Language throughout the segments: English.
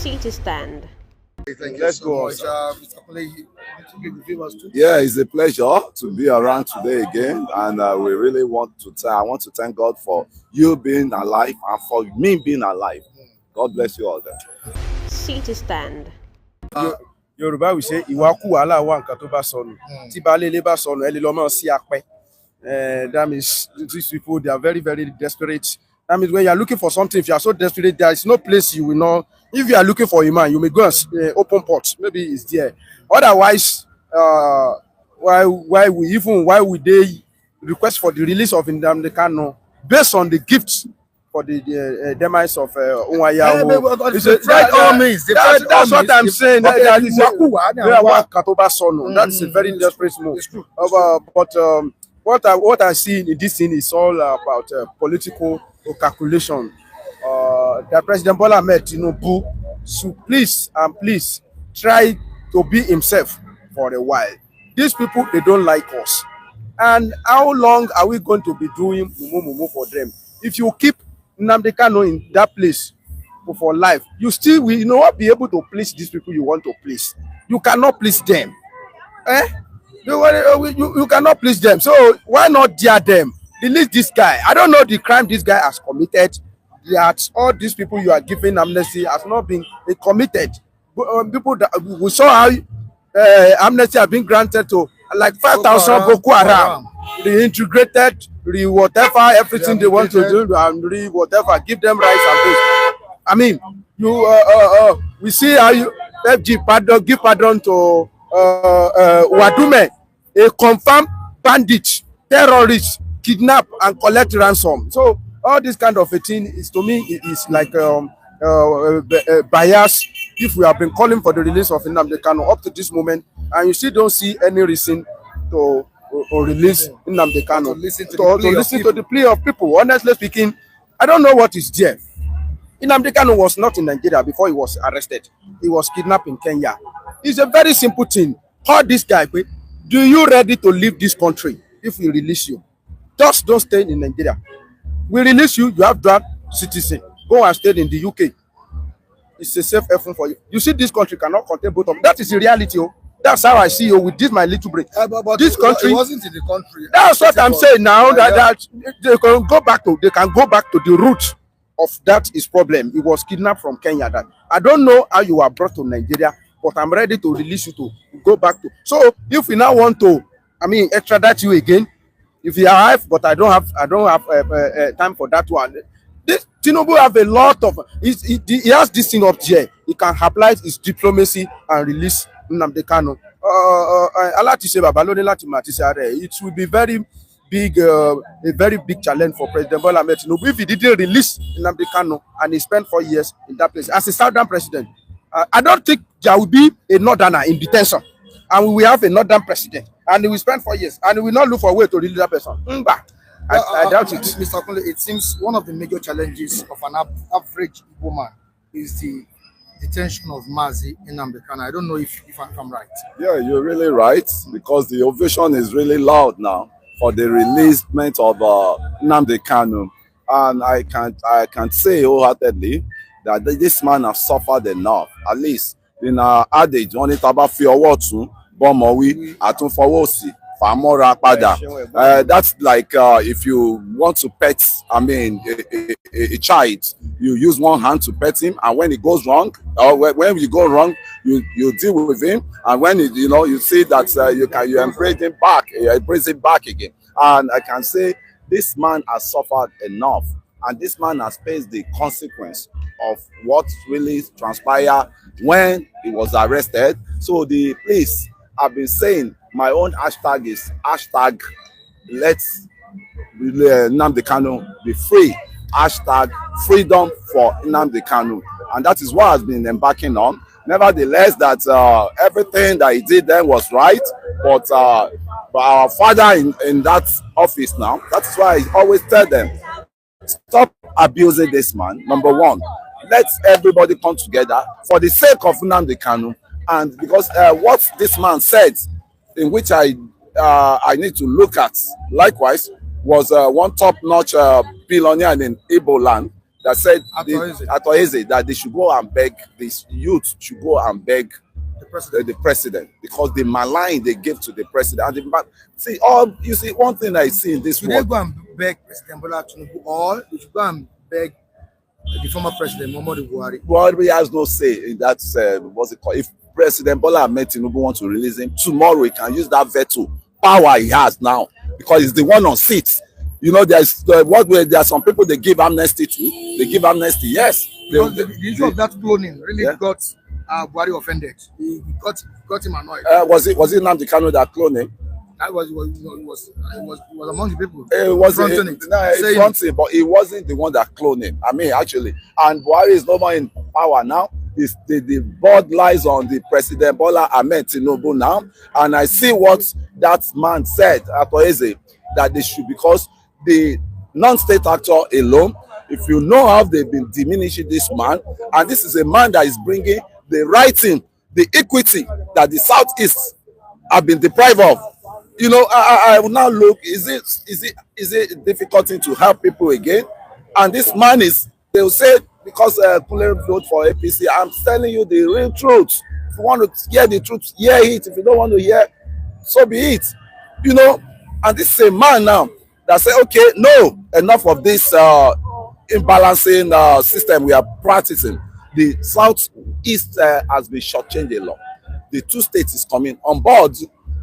See to stand. Thank you so much, Mr. Kule. Yeah, it's a pleasure to be around today again, and we really want to. I want to thank God for you being alive and for me being alive. God bless you all. Then. See to stand. Yorùbá we say ìwà kù wàhálà wà nǹkan tó bá sọnù tí baálé ilé bá sọnù ẹ lè lọ mọ sí apẹ. That means these people, they are very, very desperate. That means when you are looking for something, if you are so desperate, there is no place you will not. If you are looking for a man, you may go and open pot. Maybe it's there. Otherwise, why would they request for the release of Nnamdi Kanu based on the gifts for the demise of Unwaya? That's what I'm saying. That is a very desperate move. But what I see in this thing is all about political calculation. That President Bola Ahmed Tinubu should please try to be himself for a while. These people, they don't like us. And how long are we going to be doing mumu for them? If you keep Nnamdi Kanu in that place for life, you still will not be able to please these people you want to please. You cannot please them. You cannot please them. So why not dare them? Release this guy. I don't know the crime this guy has committed. That all these people you are giving amnesty has not been committed. People that we saw how amnesty has been granted to like 5,000 Boko Haram, reintegrated, whatever, everything they want to do, and whatever, give them rights and things. I mean, we see how you give pardon to Wadume, a confirmed bandit, terrorist, kidnap and collect ransom. So all this kind of a thing is, to me, it is like bias. If we have been calling for the release of Nnamdi Kanu up to this moment, and you still don't see any reason to release Nnamdi Kanu, to listen to the plea of people. Honestly speaking, I don't know what is there. Nnamdi Kanu was not in Nigeria before he was arrested. He was kidnapped in Kenya. It's a very simple thing. Call this guy. Do you ready to leave this country if we release you? Just don't stay in Nigeria. We release you, you have dual citizen. Go and stay in the UK. It's a safe haven for you. You see, this country cannot contain both of them. That is the reality. That's how I see you with this my little break. But this country wasn't in the country. That's what I'm saying now. That they can go back to the root of that is problem. He was kidnapped from Kenya. That I don't know how you are brought to Nigeria, but I'm ready to release you to go back to. So if we now want to, extradite you again, if you arrive, but I don't have time for that one. This Tinubu have a lot of. He has this thing up there. He can apply his diplomacy and release Nnamdi Kanu. It will be very big, a very big challenge for President Bola Ahmed Tinubu if he didn't release Nnamdi Kanu and he spent 4 years in that place as a southern president. I don't think there will be a northerner in detention, and we will have a northern president, and he will spend 4 years, and he will not look for a way to release that person. I doubt it. Mr. Kule, it seems one of the major challenges of an average Igbo man is the detention of Mazi Nnamdi Kanu. I don't know if I'm right. Yeah, you're really right, because the ovation is really loud now for the releasement of Nnamdi Kanu, and I can say wholeheartedly that this man has suffered enough. At least in our adage, when it's about fear watching, bomowi atunfowosi. That's like if you want to pet, a child, you use one hand to pet him, and when it goes wrong, or when you go wrong, you deal with him, and when you see that you embrace him back, you embrace him back again. And I can say this man has suffered enough, and this man has faced the consequence of what really transpired when he was arrested. So the police have been saying, my own hashtag is hashtag let's Nnamdi Kanu be free. Hashtag freedom for Nnamdi Kanu. And that is what has been embarking on. Nevertheless, that everything that he did then was right. But our father in that office now, that's why I always tell them, stop abusing this man. Number one, let everybody come together for the sake of Nnamdi Kanu. And because what this man said, in which I need to look at, likewise, was one top-notch billionaire in Igbo land that said Atoeze. that they should go and beg, this youth should go and beg The the president, because the malign they gave to the president. And see, all you see, one thing I see in this Should they world, go and beg President Bola Tinubu, or they should go and beg the former president Muhammadu Buhari? Buhari has no say in that. What's it called? If President Bola Ahmed Tinubu wants to release him tomorrow, he can use that veto power he has now, because he's the one on seat. You know, there's there are some people they give amnesty to. They give amnesty, yes. The issue of that cloning really got Buhari offended. He got him annoyed. Was it Nnamdi Kanu that cloned him? That was among the people. It was fronting it. It's fronting, but he wasn't the one that cloned him. I mean, actually, and Buhari is no more in power now. The board lies on the President Bola Ahmed Tinubu now, and I see what that man said at Oeze, that they should, because the non-state actor alone, if you know how they've been diminishing this man, and this is a man that is bringing the writing, the equity that the Southeast have been deprived of. You know, I will now look, is it difficult thing to help people again? And this man is, they will say, because Kule vote for APC, I'm telling you the real truth. If you want to hear the truth, hear it. If you don't want to hear, so be it. You know, and this is a man now that say, okay, no, enough of this imbalancing system we are practicing. The Southeast has been shortchanged a lot. The two states is coming on board,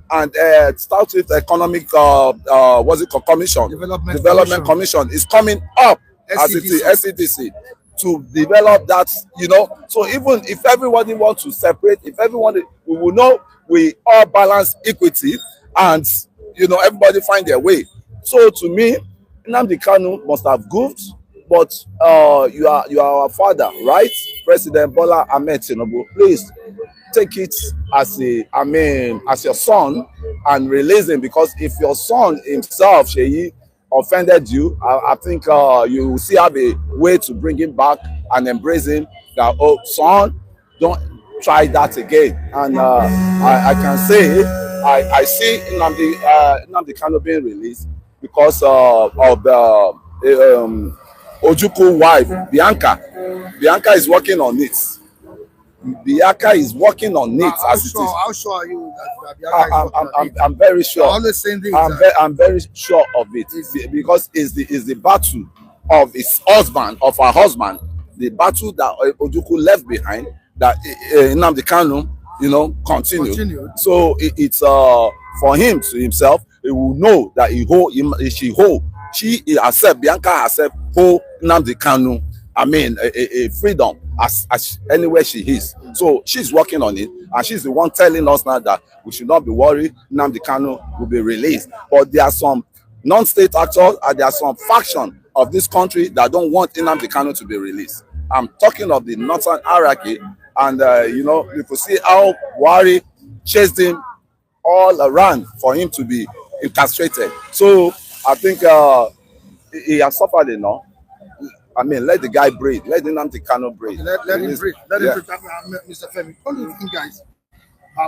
and Southeast Economic what's it called, Commission, Development Commission is coming up as it is SCDC to develop that, you know. So even if everybody wants to separate, if everyone, we will know we all balance equity, and you know, everybody find their way. So to me, Nnamdi Kanu must have goofed, but you are our father, right? President Bola Ahmed Tinubu, please take it as as your son and release him, because if your son himself, Sheyi, offended you, I think you will still have a way to bring him back and embrace him. That, oh, son, don't try that again. And I can say I see Nnamdi Kanu being released because of the Ojukwu wife, Bianca. Bianca is working on it. Bianca is working on it as it is. How sure are you that Bianca is working on it? I'm very sure. All the same thing. I'm very sure of it, because it's the battle of his husband, of her husband, the battle that Ojukwu left behind, that Nnamdi Kanu, you know, continued. So it's for him to himself, he will know that she herself, Bianca herself, hold Nnamdi Kanu, a freedom as anywhere she is. So she's working on it, and she's the one telling us now that we should not be worried. Nnamdi Kanu will be released. But there are some non-state actors, and there are some faction of this country that don't want Nnamdi Kanu to be released. I'm talking of the northern hierarchy, and you know, you could see how Buhari chased him all around for him to be incarcerated. So I think he has suffered enough. Let the guy breathe. Let Nnamdi Kanu breathe. Let him breathe. Let him breathe. Mr. Femi, what do you think, guys?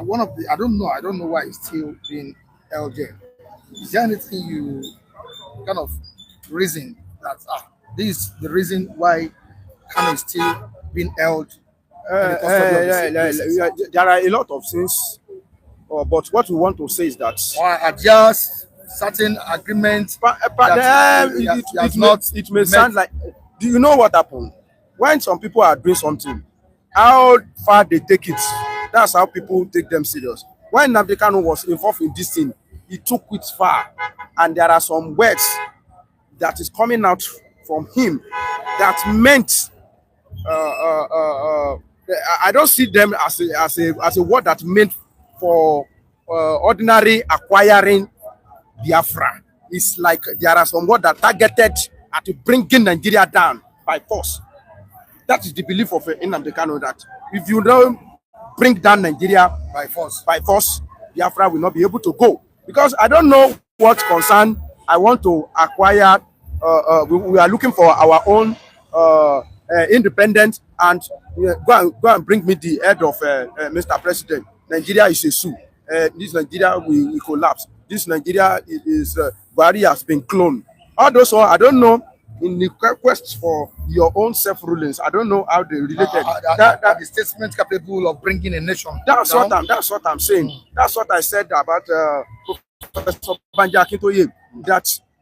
One of the, I don't know why he's still being held there. Is there anything you kind of reason that this is the reason why Kanu is still being held? There are a lot of things, but what we want to say is that adjust certain agreements. It may sound like. Do you know what happened? When some people are doing something, how far they take it, that's how people take them serious. When Nnamdi Kanu was involved in this thing, he took it far. And there are some words that is coming out from him that meant, I don't see them as a word that meant for ordinary acquiring Biafra. It's like there are some words that targeted at bringing Nigeria down by force. That is the belief of Nnamdi Kanu, that if you don't bring down Nigeria by force, Biafra will not be able to go. Because I don't know what concern I want to acquire. We are looking for our own independence, and go and bring me the head of Mr. President. Nigeria is a zoo. This Nigeria will collapse. This Nigeria is Buhari has been cloned. All those, I don't know in the quest for your own self-rulings. I don't know how they related. That the statement capable of bringing a nation that's down. That's what I'm saying. That's what I said about Professor Banji Akintoye.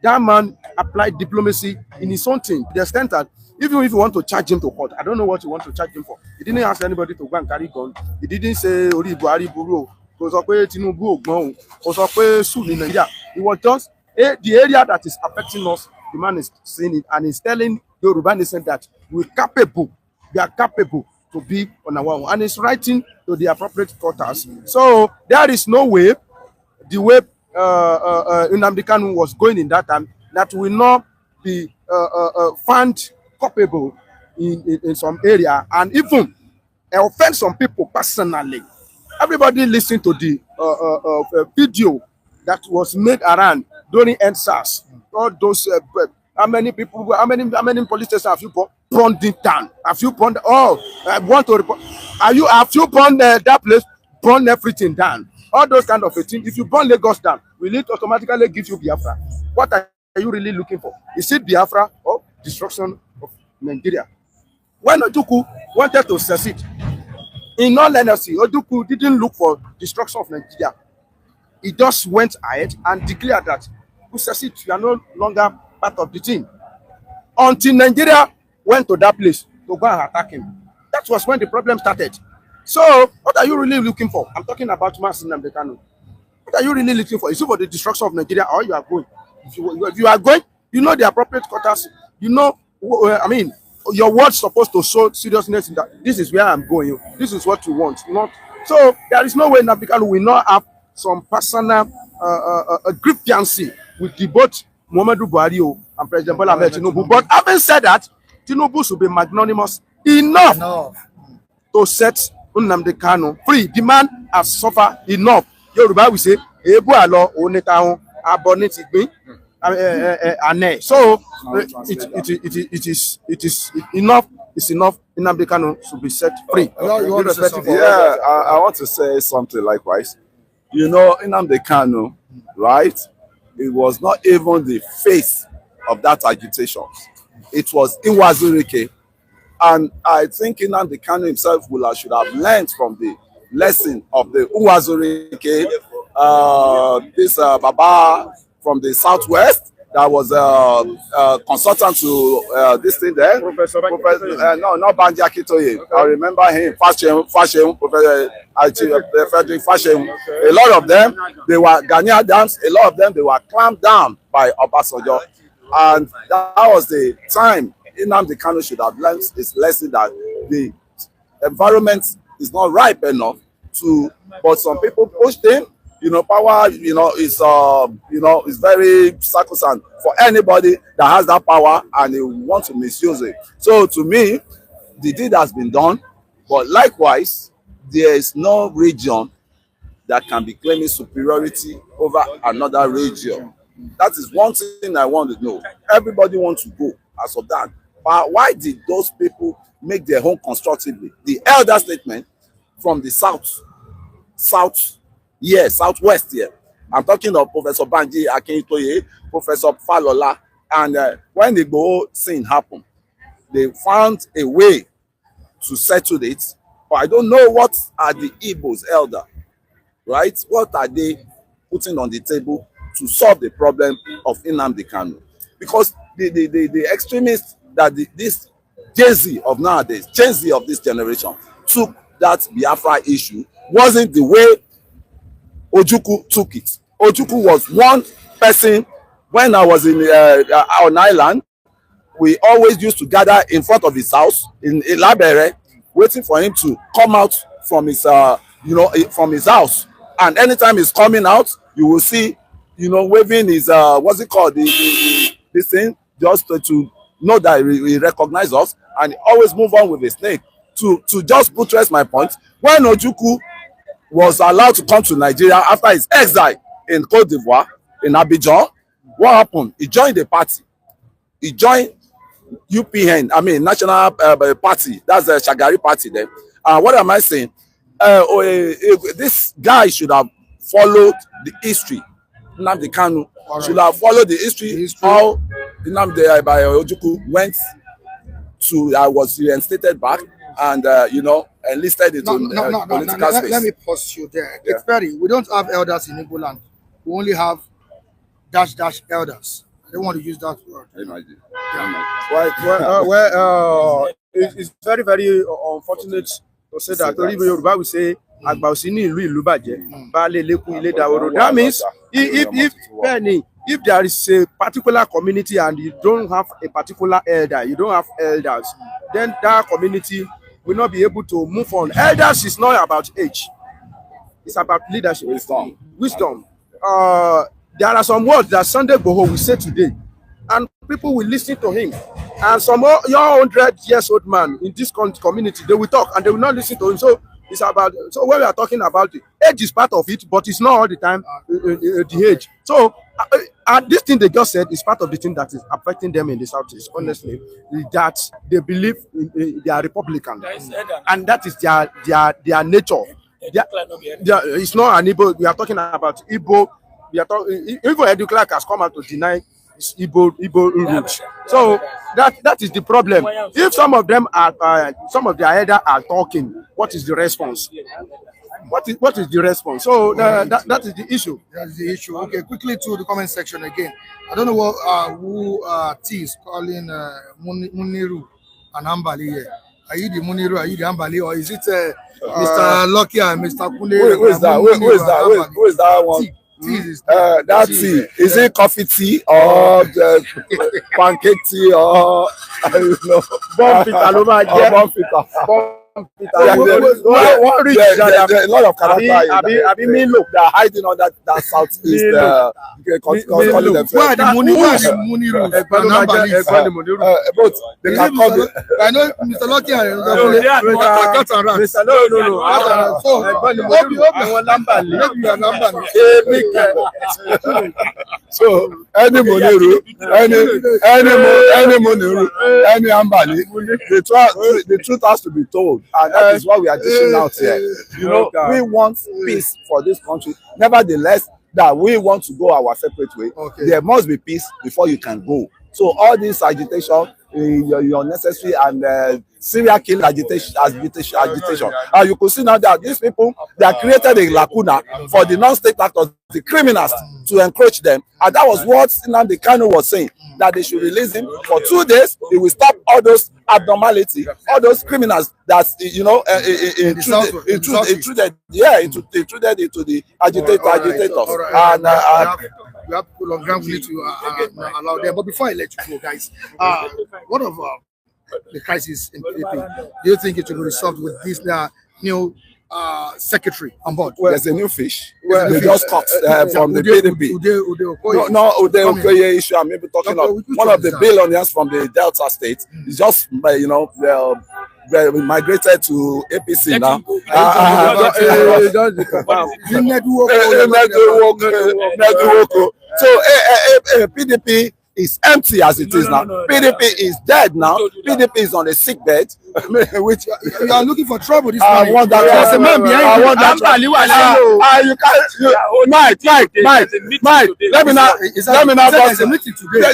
That man applied diplomacy in his own thing. To the extent that even if you want to charge him to court, I don't know what you want to charge him for. He didn't ask anybody to go and carry gun. He didn't say Ori Buhari Buru. Kò sọ pé Tinubu ògbọ́n, kò sọ pé sùn ní Nigeria. It was just the area that is affecting us. The man is saying it and he's telling Yoruba Nation that we are capable to be on our own. And he's writing to the appropriate quarters. So there is no way, the way Nnamdi Kanu was going in that time, that will not be found culpable in some area and even offend some people personally. Everybody listened to the video that was made around during NSAS. All those how many people, how many police stations have you burned it down? Have you burned? Oh, I want to report. Have you burned that place? Burn everything down. All those kind of things. If you burn Lagos down, will it automatically give you Biafra? What are you really looking for? Is it Biafra or destruction of Nigeria? When Ojukwu wanted to secede, in all honesty, Ojukwu didn't look for destruction of Nigeria. He just went ahead and declared that we secede, we are no longer part of the team. Until Nigeria went to that place to go and attack him. That was when the problem started. So, what are you really looking for? I'm talking about Nnamdi Kanu. What are you really looking for? Is it for the destruction of Nigeria or you are going? If you are going, you know the appropriate quarters. You know, I mean, your words supposed to show seriousness in that. This is where I'm going. This is what you want. Not so. There is no way Nnamdi Kanu will not have some personal grievancy with the both Muhammadu Buhari and President Bola Ahmed Tinubu. But having said that, Tinubu should be magnanimous enough to set Nnamdi Kanu free. The man has suffered enough. Yoruba will say, "Ebu alo onetahun aboniti gbin." So it is enough. It's enough. Nnamdi Kanu should be set free. I want to say something likewise. You know, Nnamdi Kanu, right? It was not even the face of that agitation. It was Iwazurike. And I think Nnamdi Kanu himself should have learned from the lesson of the Uwazurike, this Baba from the Southwest that was a consultant to this thing there. Professor no, not Banji Akintoye. Okay. I remember him, Fashem, Professor Frederick Fashem. A lot of them, they were Ghanaians. A lot of them, they were clamped down by Obasanjo. And that was the time Nnamdi Kanu should have learned his lesson that the environment is not ripe enough to, but some people pushed him. You know, power, is very sacrosanct for anybody that has that power and they want to misuse it. So to me, the deed has been done, but likewise, there is no region that can be claiming superiority over another region. That is one thing I want to know. Everybody wants to go as of that. But why did those people make their own constructively? The elder statement from the southwest here. I'm talking of Professor Banji Akintoye, Professor Falola, and when the Igbo thing happened, they found a way to settle it. But I don't know what are the Igbos elder, right? What are they putting on the table to solve the problem of Nnamdi Kanu? Because the extremists that this Jay-Z of nowadays, Jay-Z of this generation, took that Biafra issue wasn't the way Ojukwu took it. Ojukwu was one person. When I was on island, we always used to gather in front of his house in Labere, waiting for him to come out from his, from his house. And anytime he's coming out, you will see, waving his, what's it called, this thing, just to know that he recognizes us, and he always move on with his snake. To just buttress my point, when Ojukwu was allowed to come to Nigeria after his exile in Cote d'Ivoire, in Abidjan, what happened? He joined the party. He joined UPN, National Party. That's the Shagari Party then. What am I saying? This guy should have followed the history. Nnamdi Kanu should have followed the history. How Nnamdi Ojukwu went to, was reinstated back and, you know, enlisted into political space. Let me pause you there. Yeah. It's very, we don't have elders in Igbo land. We only have -- elders. I don't want to use that word. Imagine. It's very, very unfortunate to say that. Yoruba will say, that means if there is a particular community and you don't have a particular elder, you don't have elders, then that community will not be able to move on. Elders is not about age. It's about leadership. Wisdom. There are some words that Sunday Igboho will say today, and people will listen to him. And some young 100-year-old man in this community, they will talk and they will not listen to him. So it's about, so when we are talking about it, age is part of it, but it's not all the time the age. So this thing they just said is part of the thing that is affecting them in the Southeast, honestly, that they believe they are Republican. And that is their nature. It's not an Igbo. We are talking about Igbo. We are talking, even Edu Clark has come out to deny Igbo roots. So that is the problem. If some of them are, some of their elders are talking, what is the response? What is the response? So that is the issue. That is the issue. Okay, quickly to the comment section again. I don't know what who T is calling Muniru and Ambali here. Are you the Muniru? Are you the Ambali? Or is it Mr. Lucky and Mr. Kule? Who is that? Who is that one? That tea. Is it coffee tea or pancake tea or I don't know? One rich a lot of character. They are hiding on that southeast. Calling themselves. Where are the Muniru? But they can call it. I know Mr. Lucky and So any Muniru, any Muniru, any Ambali, the truth has to be told, and that is what we are dishing out here. You know, we want peace for this country. Nevertheless, that we want to go our separate way. Okay. There must be peace before you can go. So all this agitation, your necessary and serial kill agitation. You could see now that these people, they have created a lacuna for the non-state actors, the criminals, to encroach them. And that was what Nnamdi Kanu was saying, that they should release him for 2 days. It will stop all those abnormality, all those criminals that, you know, intruded into the agitators. Right. And we have people on ground. We need to allow them. But before I let you go, guys, what of the crisis in PDP? Do you think it will be resolved with this new secretary on board? Well, there's a new fish. They just cut from the PDP. Ude issue. I'm maybe talking of one of the billionaires from the Delta State. Is just, you know, migrated to APC now. So PDP is empty as it is now. PDP is dead now. PDP is on a sick bed. Which you are looking for trouble this morning. You can't. Mike. Let me now.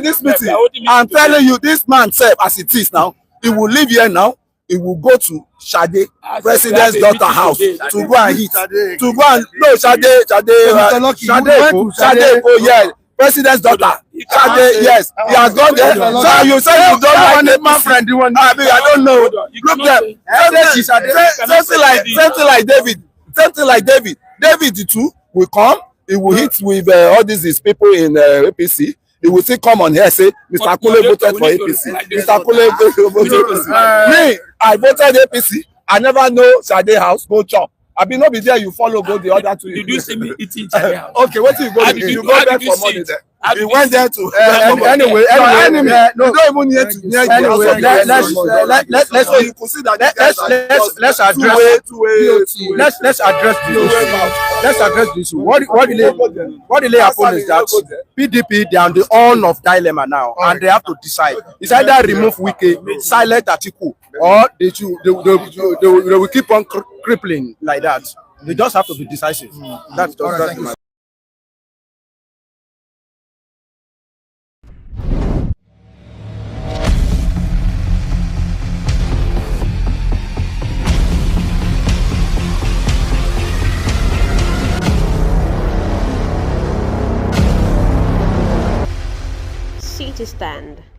This meeting. I'm telling you, this man said, as it is now, he will leave here now. He will go to Sade, president's daughter house, to go and eat. To go and Sade, yeah. President's daughter. Yes, he has gone there. So you say you don't want my friend. I don't know. Look them. Something like David. David too will come. He will hit with all these people in APC. He will still come on here and say, Mr. Kule voted for APC. Mr. Kule voted for APC. Me, I voted APC. I never know Sade house. Go chop. I be not be there. You follow. Go the other two. Did you see me eating Sade house? Okay, what you go? You go there for money there. He went there to anyway, no, don't even near to near let's address this. What really happened is that PDP, they are on the horn of dilemma now, and they have to decide. It's either remove Wike, silent Atiku, or they will keep on crippling like that. They just have to be decisive. That's City Stand.